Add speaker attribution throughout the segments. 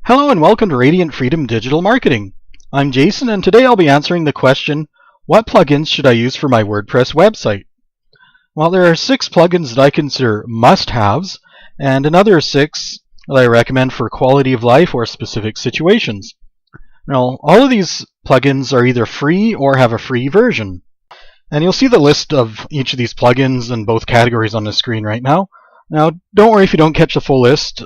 Speaker 1: Hello and welcome to Radiant Freedom Digital Marketing. I'm Jason and today I'll be answering the question, what plugins should I use for my WordPress website? Well, there are 6 plugins that I consider must-haves and another 6 that I recommend for quality of life or specific situations. Now, all of these plugins are either free or have a free version. And you'll see the list of each of these plugins in both categories on the screen right now. Now, don't worry if you don't catch the full list.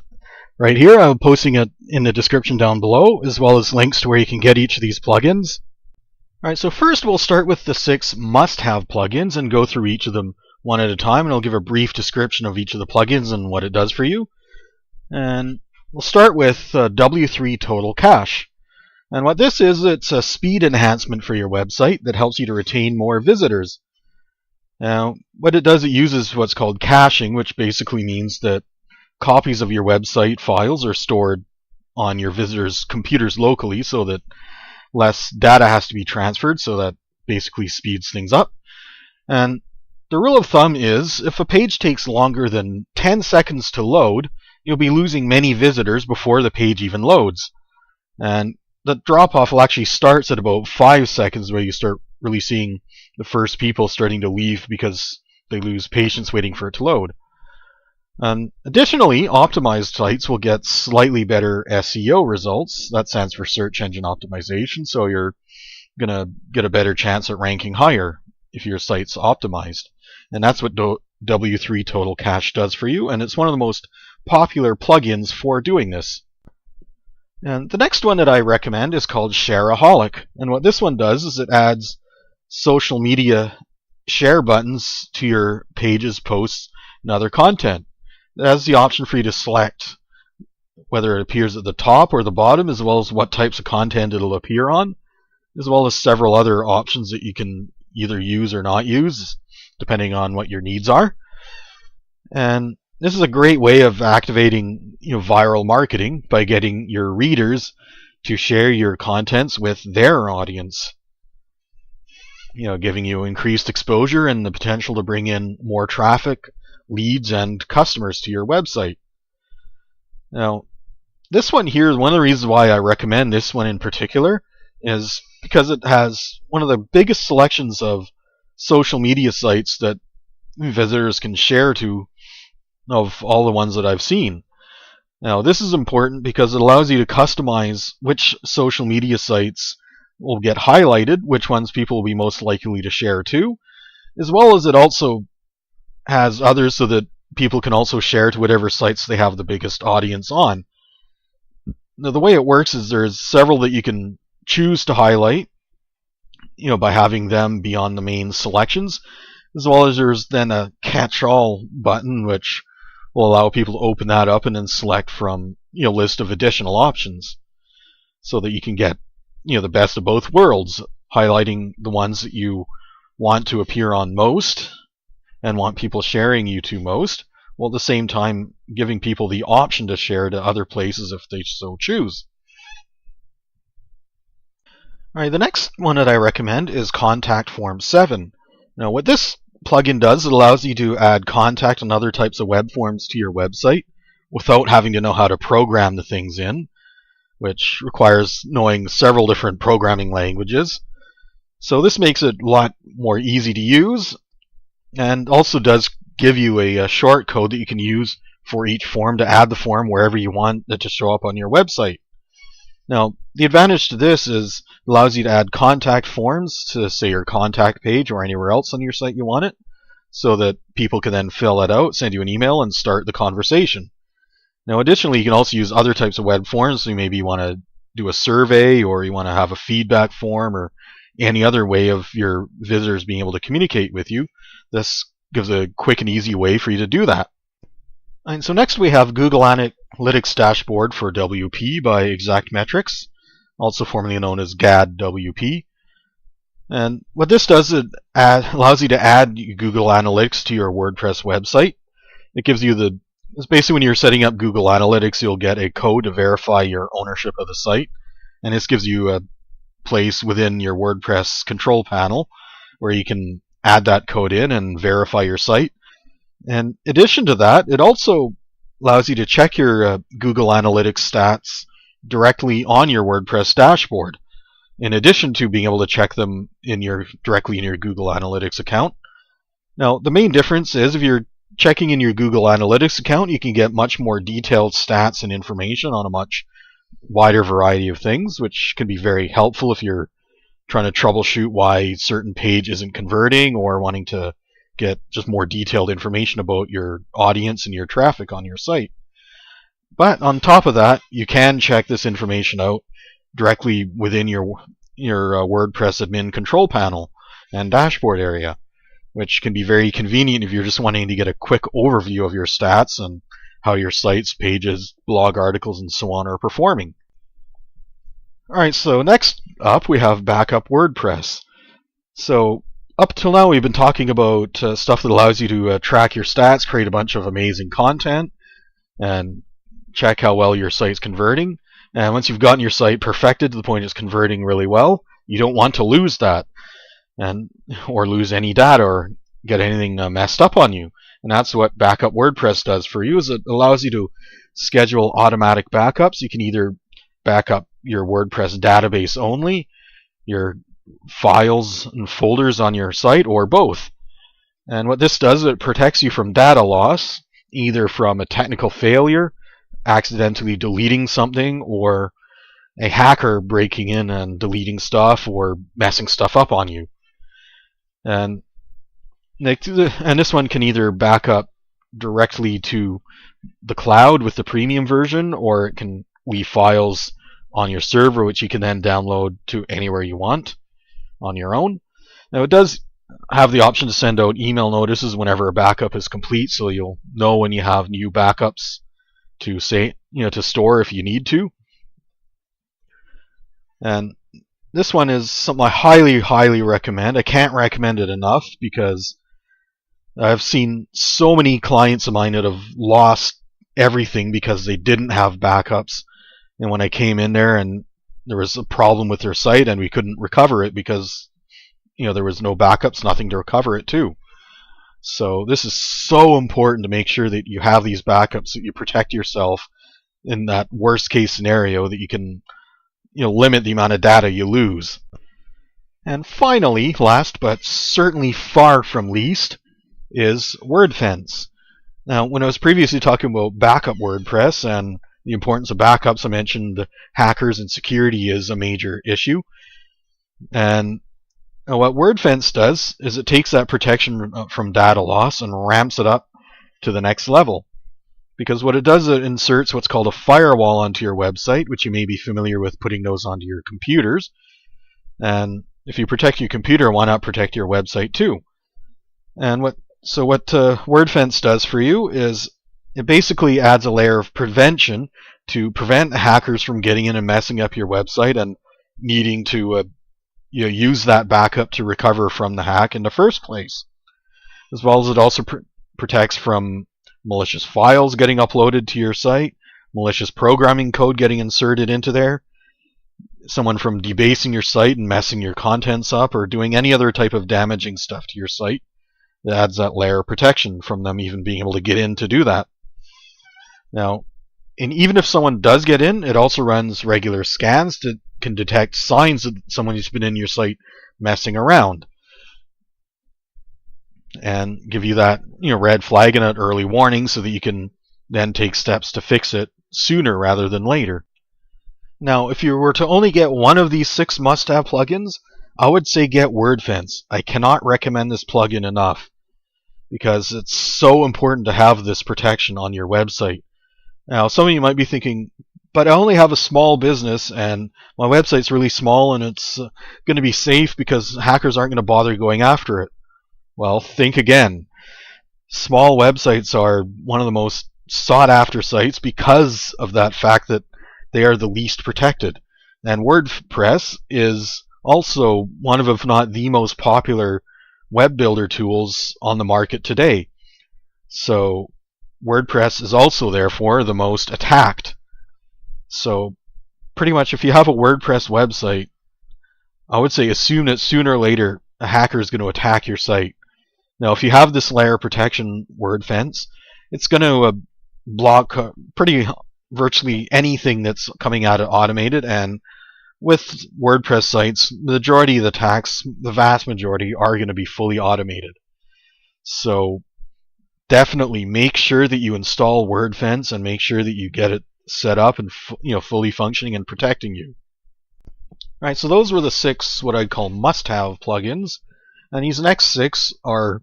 Speaker 1: Right here, I'm posting it in the description down below, as well as links to where you can get each of these plugins. Alright, so first we'll start with the 6 must-have plugins and go through each of them one at a time, and I'll give a brief description of each of the plugins and what it does for you. And we'll start with W3 Total Cache. And what this is, it's a speed enhancement for your website that helps you to retain more visitors. Now, what it does, it uses what's called caching, which basically means that copies of your website files are stored on your visitors' computers locally so that less data has to be transferred, so that basically speeds things up. And the rule of thumb is if a page takes longer than 10 seconds to load, you'll be losing many visitors before the page even loads. And the drop-off will actually start at about 5 seconds, where you start really seeing the first people starting to leave because they lose patience waiting for it to load. Additionally, optimized sites will get slightly better SEO results. That stands for search engine optimization, so you're going to get a better chance at ranking higher if your site's optimized. And that's what W3 Total Cache does for you, and it's one of the most popular plugins for doing this. And the next one that I recommend is called ShareAholic. And what this one does is it adds social media share buttons to your pages, posts, and other content. It has the option for you to select whether it appears at the top or the bottom, as well as what types of content it'll appear on, as well as several other options that you can either use or not use, depending on what your needs are. And this is a great way of activating viral marketing by getting your readers to share your contents with their audience. Giving you increased exposure and the potential to bring in more traffic, leads, and customers to your website. Now, this one here, one of the reasons why I recommend this one in particular is because it has one of the biggest selections of social media sites that visitors can share to of all the ones that I've seen. Now, this is important because it allows you to customize which social media sites will get highlighted, which ones people will be most likely to share to, as well as it also has others so that people can also share to whatever sites they have the biggest audience on. Now, the way it works is there's several that you can choose to highlight, by having them be on the main selections, as well as there's then a catch-all button, which will allow people to open that up and then select from a list of additional options, so that you can get the best of both worlds, highlighting the ones that you want to appear on most and want people sharing you to most, while at the same time giving people the option to share to other places if they so choose. Alright, the next one that I recommend is Contact Form 7. Now, what this plugin does, it allows you to add contact and other types of web forms to your website without having to know how to program the things in, which requires knowing several different programming languages. So this makes it a lot more easy to use, and also does give you a short code that you can use for each form to add the form wherever you want it to show up on your website. Now, the advantage to this is it allows you to add contact forms to, say, your contact page or anywhere else on your site you want it, so that people can then fill it out, send you an email, and start the conversation. Now, additionally, you can also use other types of web forms. So maybe you want to do a survey, or you want to have a feedback form, or any other way of your visitors being able to communicate with you. This gives a quick and easy way for you to do that. And so next we have Google Analytics Dashboard for WP by Exactmetrics, also formerly known as GAD WP. And what this does, it allows you to add Google Analytics to your WordPress website. It gives you it's basically when you're setting up Google Analytics, you'll get a code to verify your ownership of the site. And this gives you a place within your WordPress control panel where you can add that code in and verify your site. And in addition to that, it also allows you to check your Google Analytics stats directly on your WordPress dashboard, in addition to being able to check them directly in your Google Analytics account. Now, the main difference is if you're checking in your Google Analytics account, you can get much more detailed stats and information on a much wider variety of things, which can be very helpful if you're trying to troubleshoot why a certain page isn't converting, or wanting to get just more detailed information about your audience and your traffic on your site. But on top of that, you can check this information out directly within your WordPress admin control panel and dashboard area, which can be very convenient if you're just wanting to get a quick overview of your stats and how your sites, pages, blog articles, and so on are performing. Alright, so next up we have Backup WordPress. So up till now we've been talking about stuff that allows you to track your stats, create a bunch of amazing content, and check how well your site's converting. And once you've gotten your site perfected to the point it's converting really well, you don't want to lose that, or lose any data or get anything messed up on you. And that's what Backup WordPress does for you, is it allows you to schedule automatic backups. You can either back up your WordPress database only, your files and folders on your site, or both. And what this does, it protects you from data loss, either from a technical failure, accidentally deleting something, or a hacker breaking in and deleting stuff or messing stuff up on you. And this one can either back up directly to the cloud with the premium version, or it can leave files on your server which you can then download to anywhere you want on your own. Now it does have the option to send out email notices whenever a backup is complete, so you'll know when you have new backups to store if you need to. And this one is something I highly recommend. I can't recommend it enough because I've seen so many clients of mine that have lost everything because they didn't have backups. And when I came in there and there was a problem with their site and we couldn't recover it because there was no backups, nothing to recover it to. So this is so important to make sure that you have these backups, that you protect yourself in that worst case scenario, that you can limit the amount of data you lose. And finally, last but certainly far from least, is Wordfence. Now, when I was previously talking about Backup WordPress and the importance of backups, I mentioned hackers and security is a major issue. And what Wordfence does is it takes that protection from data loss and ramps it up to the next level. Because what it does, it inserts what's called a firewall onto your website, which you may be familiar with putting those onto your computers. And if you protect your computer, why not protect your website too? And what Wordfence does for you is it basically adds a layer of prevention to prevent hackers from getting in and messing up your website and needing to use that backup to recover from the hack in the first place. As well as it also protects from malicious files getting uploaded to your site, malicious programming code getting inserted into there, someone from debasing your site and messing your contents up, or doing any other type of damaging stuff to your site. It adds that layer of protection from them even being able to get in to do that. Now, and even if someone does get in, it also runs regular scans that can detect signs that someone has been in your site messing around, and give you that red flag and an early warning so that you can then take steps to fix it sooner rather than later. Now, if you were to only get one of these 6 must-have plugins, I would say get Wordfence. I cannot recommend this plugin enough because it's so important to have this protection on your website. Now, some of you might be thinking, but I only have a small business and my website's really small and it's going to be safe because hackers aren't going to bother going after it. Well, think again. Small websites are one of the most sought after sites because of that fact that they are the least protected. And WordPress is also one of, if not the most popular web builder tools on the market today. So WordPress is also therefore the most attacked. So pretty much if you have a WordPress website, I would say assume that sooner or later a hacker is going to attack your site. Now, if you have this layer of protection, Wordfence, it's going to block pretty virtually anything that's coming out of automated, and with WordPress sites, the majority of the tasks, the vast majority, are going to be fully automated. So definitely make sure that you install Wordfence and make sure that you get it set up and fully functioning and protecting you. All right, so those were the 6 what I'd call must-have plugins, and these next 6 are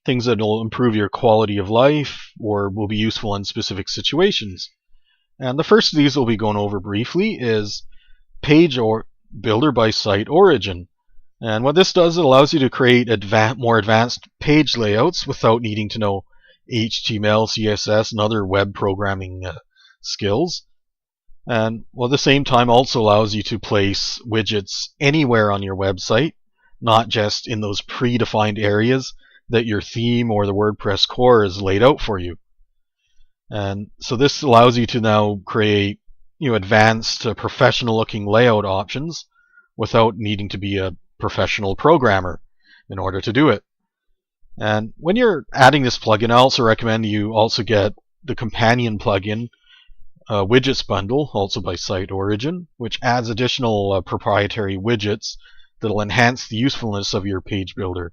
Speaker 1: things that will improve your quality of life or will be useful in specific situations. And the first of these we'll be going over briefly is Page or Builder by Site Origin. And what this does, it allows you to create more advanced page layouts without needing to know HTML, CSS, and other web programming skills. And at the same time also allows you to place widgets anywhere on your website, not just in those predefined areas that your theme or the WordPress core is laid out for you. And so this allows you to now create advanced professional looking layout options without needing to be a professional programmer in order to do it. And when you're adding this plugin, I also recommend you also get the companion plugin, Widgets Bundle, also by Site Origin, which adds additional proprietary widgets that will enhance the usefulness of your page builder.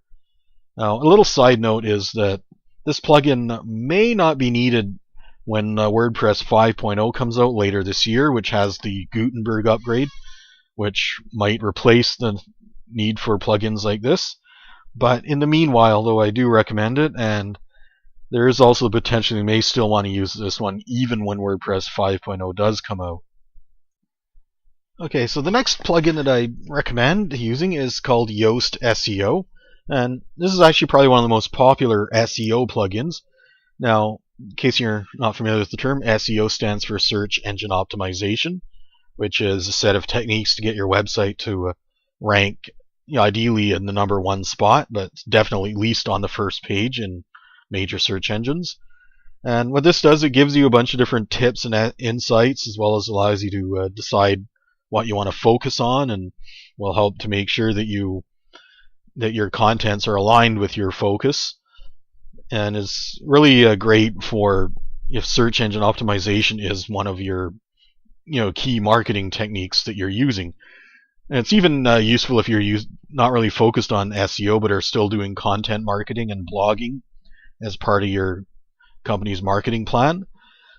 Speaker 1: Now, a little side note is that this plugin may not be needed when WordPress 5.0 comes out later this year, which has the Gutenberg upgrade, which might replace the need for plugins like this. But in the meanwhile, though, I do recommend it, and there is also the potential you may still want to use this one even when WordPress 5.0 does come out. Okay, so the next plugin that I recommend using is called Yoast SEO, and this is actually probably one of the most popular SEO plugins. Now, in case you're not familiar with the term, SEO stands for Search Engine Optimization, which is a set of techniques to get your website to rank ideally in the #1 spot, but definitely at least on the first page in major search engines. And what this does, it gives you a bunch of different tips and insights, as well as allows you to decide what you want to focus on, and will help to make sure that your contents are aligned with your focus, and is really great for if search engine optimization is one of your key marketing techniques that you're using. And it's even useful if you're not really focused on SEO but are still doing content marketing and blogging as part of your company's marketing plan.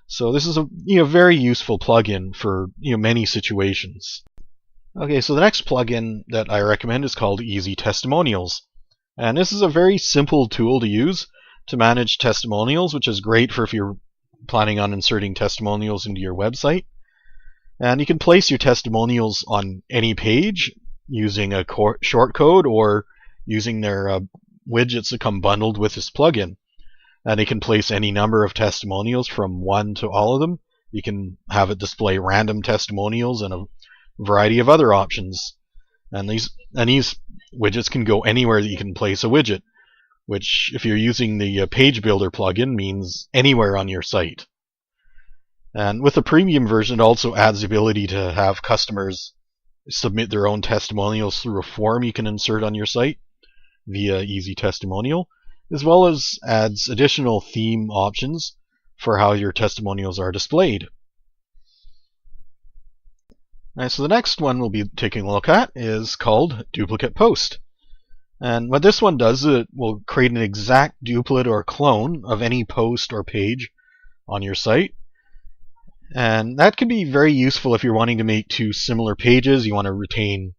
Speaker 1: So this is a very useful plugin for many situations. Okay, so the next plugin that I recommend is called Easy Testimonials. And this is a very simple tool to use to manage testimonials, which is great for if you're planning on inserting testimonials into your website. And you can place your testimonials on any page using a shortcode or using their widgets that come bundled with this plugin. And you can place any number of testimonials from 1 to all of them. You can have it display random testimonials and a variety of other options. And these widgets can go anywhere that you can place a widget, which if you're using the Page Builder plugin means anywhere on your site. And with the premium version, it also adds the ability to have customers submit their own testimonials through a form you can insert on your site via Easy Testimonial, as well as adds additional theme options for how your testimonials are displayed. Alright, so the next one we'll be taking a look at is called Duplicate Post. And what this one does, it will create an exact duplicate or clone of any post or page on your site. And that can be very useful if you're wanting to make 2 similar pages. You want to retain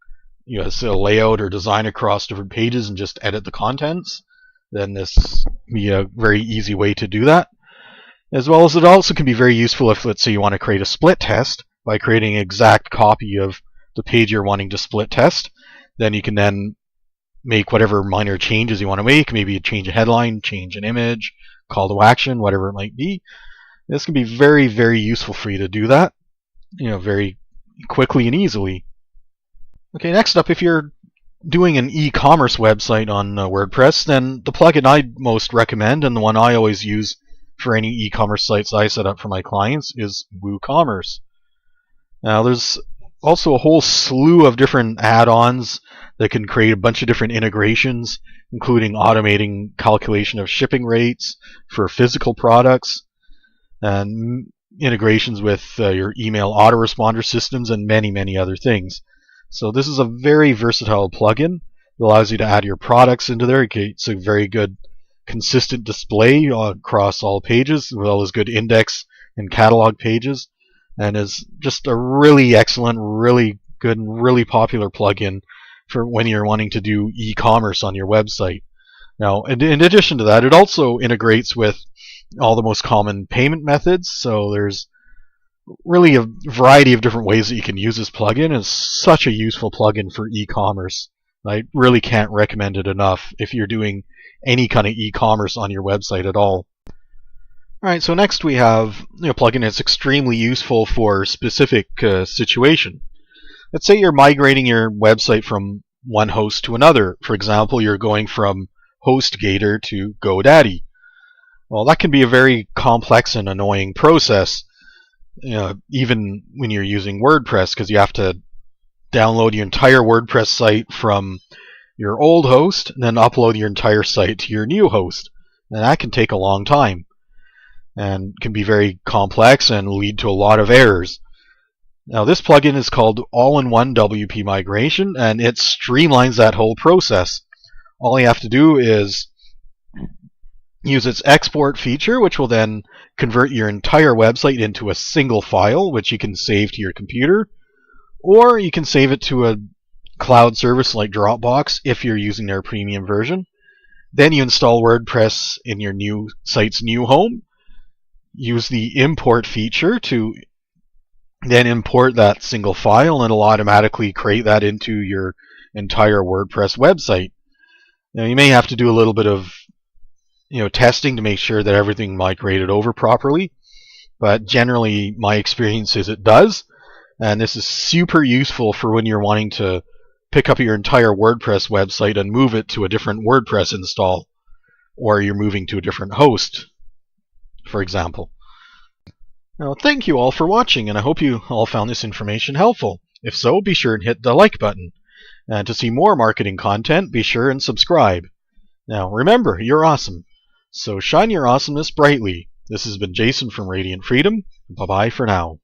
Speaker 1: say a layout or design across different pages and just edit the contents. Then this can be a very easy way to do that. As well as it also can be very useful if, let's say, you want to create a split test by creating an exact copy of the page you're wanting to split test. Then you can then make whatever minor changes you want to make. Maybe change a headline, change an image, call to action, whatever it might be. This can be very, very useful for you to do that, very quickly and easily. Okay, next up, if you're doing an e-commerce website on WordPress, then the plugin I'd most recommend, and the one I always use for any e-commerce sites I set up for my clients, is WooCommerce. Now, there's also a whole slew of different add-ons that can create a bunch of different integrations, including automating calculation of shipping rates for physical products, and integrations with your email autoresponder systems and many other things. So this is a very versatile plugin. It allows you to add your products into there. It's a very good consistent display across all pages, as well as good index and catalog pages, and is just a really excellent, really good, and really popular plugin for when you're wanting to do e-commerce on your website. Now, in addition to that, it also integrates with all the most common payment methods, so there's really a variety of different ways that you can use this plugin. It's such a useful plugin for e-commerce. I really can't recommend it enough if you're doing any kind of e-commerce on your website at all. Alright, so next we have a plugin that's extremely useful for a specific situation. Let's say you're migrating your website from one host to another. For example, you're going from HostGator to GoDaddy. Well, that can be a very complex and annoying process, even when you're using WordPress, because you have to download your entire WordPress site from your old host and then upload your entire site to your new host. And that can take a long time and can be very complex and lead to a lot of errors. Now, this plugin is called AllInOne WP Migration, and it streamlines that whole process. All you have to do is use its export feature, which will then convert your entire website into a single file, which you can save to your computer, or you can save it to a cloud service like Dropbox if you're using their premium version. Then you install WordPress in your new site's new home, use the import feature to then import that single file, and it'll automatically create that into your entire WordPress website. Now, you may have to do a little bit of testing to make sure that everything migrated over properly, but generally my experience is it does, and this is super useful for when you're wanting to pick up your entire WordPress website and move it to a different WordPress install, or you're moving to a different host, for example. Now, thank you all for watching, and I hope you all found this information helpful. If so, be sure and hit the like button. And to see more marketing content, be sure and subscribe. Now, remember, you're awesome. So shine your awesomeness brightly. This has been Jason from Radiant Freedom. Bye-bye for now.